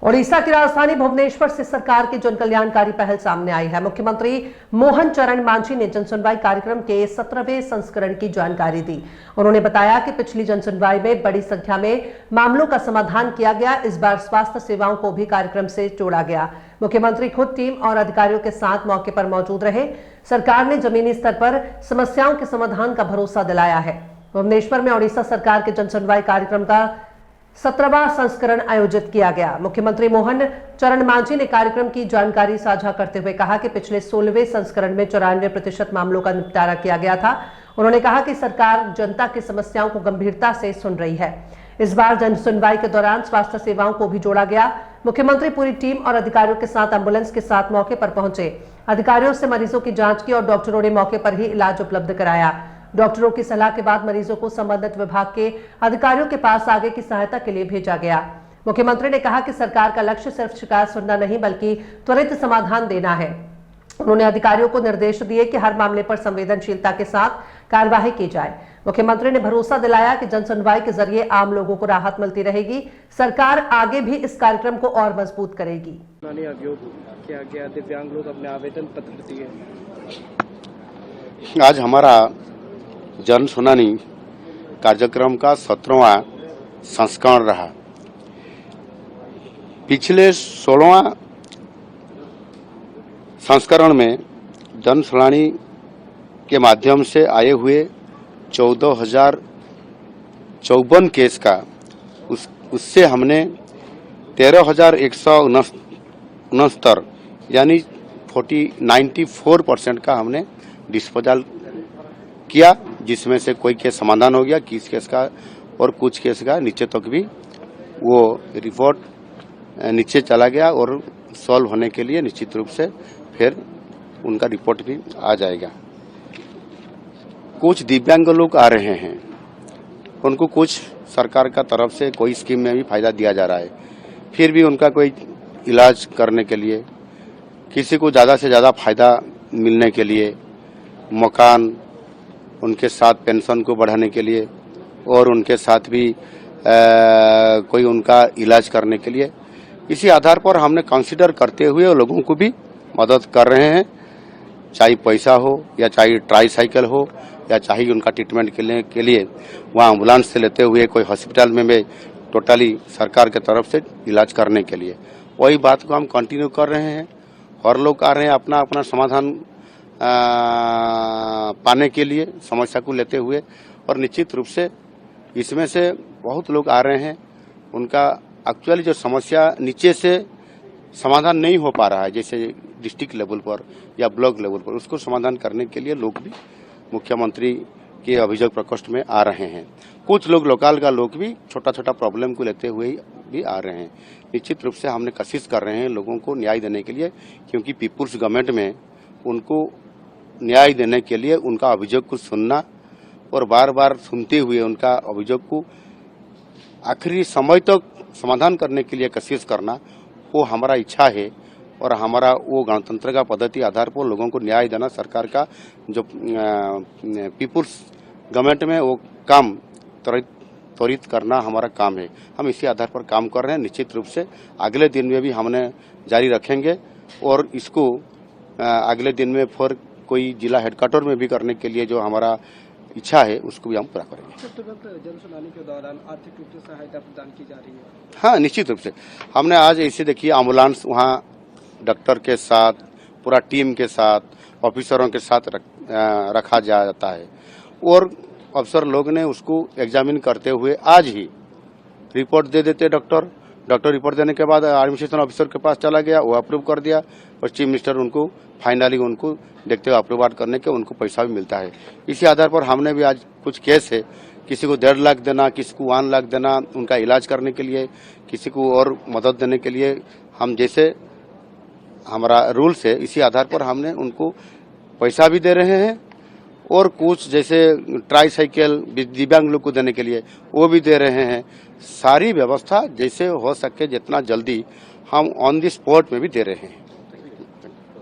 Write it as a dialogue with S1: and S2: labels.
S1: ओडिशा की राजधानी भुवनेश्वर से सरकार की जन कल्याणकारी पहल सामने आई है। मुख्यमंत्री मोहन चरण मांझी ने जनसुनवाई कार्यक्रम के 17वें संस्करण की जानकारी दी। उन्होंने बताया कि पिछली जनसुनवाई में बड़ी संख्या में मामलों का समाधान किया गया। इस बार स्वास्थ्य सेवाओं को भी कार्यक्रम से जोड़ा गया। मुख्यमंत्री खुद टीम और अधिकारियों के साथ मौके पर मौजूद रहे। सरकार ने जमीनी स्तर पर समस्याओं के समाधान का भरोसा दिलाया है। भुवनेश्वर में ओडिशा सरकार के जनसुनवाई कार्यक्रम का 17वां संस्करण आयोजित किया गया। मुख्यमंत्री मोहन चरण मांझी ने कार्यक्रम की जानकारी साझा करते हुए कहा कि पिछले 16वें संस्करण में 94% मामलों का निपटारा किया गया था। उन्होंने कहा कि सरकार जनता की समस्याओं को गंभीरता से सुन रही है। इस बार जन सुनवाई के दौरान स्वास्थ्य सेवाओं को भी जोड़ा गया। मुख्यमंत्री पूरी टीम और अधिकारियों के साथ एम्बुलेंस के साथ मौके पर पहुंचे। अधिकारियों से मरीजों की जांच की और डॉक्टरों ने मौके पर ही इलाज उपलब्ध कराया। डॉक्टरों की सलाह के बाद मरीजों को संबंधित विभाग के अधिकारियों के पास आगे की सहायता के लिए भेजा गया। मुख्यमंत्री ने कहा कि सरकार का लक्ष्य सिर्फ शिकायत सुनना नहीं बल्कि त्वरित समाधान देना है। उन्होंने अधिकारियों को निर्देश दिए कि हर मामले पर संवेदनशीलता के साथ कार्यवाही की जाए। मुख्यमंत्री ने भरोसा दिलाया कि जनसुनवाई के जरिए आम लोगों को राहत मिलती रहेगी। सरकार आगे भी इस कार्यक्रम को और मजबूत करेगी।
S2: दिव्यांग लोग अपने आवेदन पत्र दिए।
S3: आज हमारा जन सुनानी कार्यक्रम का 17वां संस्करण रहा। पिछले 16वां संस्करण में जन सुनानी के माध्यम से आए हुए 14,054 केस का उससे हमने 13,169 यानी 94% का हमने डिस्पोजल किया, जिसमें से कोई केस समाधान हो गया, किस केस का और कुछ केस का नीचे तक भी वो रिपोर्ट नीचे चला गया और सॉल्व होने के लिए निश्चित रूप से फिर उनका रिपोर्ट भी आ जाएगा। कुछ दिव्यांग लोग आ रहे हैं, उनको कुछ सरकार का तरफ से कोई स्कीम में भी फायदा दिया जा रहा है, फिर भी उनका कोई इलाज करने के लिए, किसी को ज़्यादा से ज़्यादा फायदा मिलने के लिए, मकान, उनके साथ पेंशन को बढ़ाने के लिए और उनके साथ भी कोई उनका इलाज करने के लिए, इसी आधार पर हमने कंसीडर करते हुए लोगों को भी मदद कर रहे हैं। चाहे पैसा हो या चाहे ट्राईसाइकिल हो या चाहे उनका ट्रीटमेंट के लिए वहाँ एम्बुलेंस से लेते हुए कोई हॉस्पिटल में भी टोटली सरकार के तरफ से इलाज करने के लिए वही बात को हम कंटिन्यू कर रहे हैं। और लोग आ रहे हैं अपना अपना समाधान पाने के लिए समस्या को लेते हुए, और निश्चित रूप से इसमें से बहुत लोग आ रहे हैं, उनका एक्चुअली जो समस्या नीचे से समाधान नहीं हो पा रहा है, जैसे डिस्ट्रिक्ट लेवल पर या ब्लॉक लेवल पर, उसको समाधान करने के लिए लोग भी मुख्यमंत्री के अभियोग प्रकोष्ठ में आ रहे हैं। कुछ लोग लोकल का लोग भी छोटा छोटा प्रॉब्लम को लेते हुए भी आ रहे हैं। निश्चित रूप से हमने कोशिश कर रहे हैं लोगों को न्याय देने के लिए, क्योंकि पीपुल्स गवर्नमेंट में उनको न्याय देने के लिए उनका अभियोग को सुनना और बार बार सुनते हुए उनका अभियोग को आखिरी समय तक समाधान करने के लिए कोशिश करना, वो हमारा इच्छा है और हमारा वो गणतंत्र का पद्धति आधार पर लोगों को न्याय देना सरकार का जो पीपुल्स गवर्नमेंट में वो काम त्वरित करना हमारा काम है। हम इसी आधार पर काम कर रहे हैं। निश्चित रूप से अगले दिन में भी हमने जारी रखेंगे और इसको अगले दिन में फिर कोई जिला हेडक्वार्टर में भी करने के लिए जो हमारा इच्छा है उसको भी हम पूरा करेंगे।
S2: तुरंत जनसुनवाई के दौरान आर्थिक रूप से सहायता प्रदान की जा रही है।
S3: हाँ, निश्चित रूप से हमने आज ऐसे देखिए एम्बुलेंस वहाँ डॉक्टर के साथ पूरा टीम के साथ ऑफिसरों के साथ रखा जाता है और अफसर लोग ने उसको एग्जामिन करते हुए आज ही रिपोर्ट दे देते। डॉक्टर रिपोर्ट देने के बाद एडमिनिस्ट्रेशन ऑफिसर के पास चला गया, वो अप्रूव कर दिया और चीफ मिनिस्टर उनको फाइनली उनको देखते हुए अप्रूव करने के उनको पैसा भी मिलता है। इसी आधार पर हमने भी आज कुछ केस है, किसी को 1.5 लाख देना, किसी को 1 लाख देना उनका इलाज करने के लिए, किसी को और मदद देने के लिए, हम जैसे हमारा रूल्स है इसी आधार पर हमने उनको पैसा भी दे रहे हैं और कुछ जैसे ट्राईसाइकिल दिव्यांग लोग को देने के लिए वो भी दे रहे हैं। सारी व्यवस्था जैसे हो सके जितना जल्दी हम ऑन द स्पॉट में भी दे रहे हैं।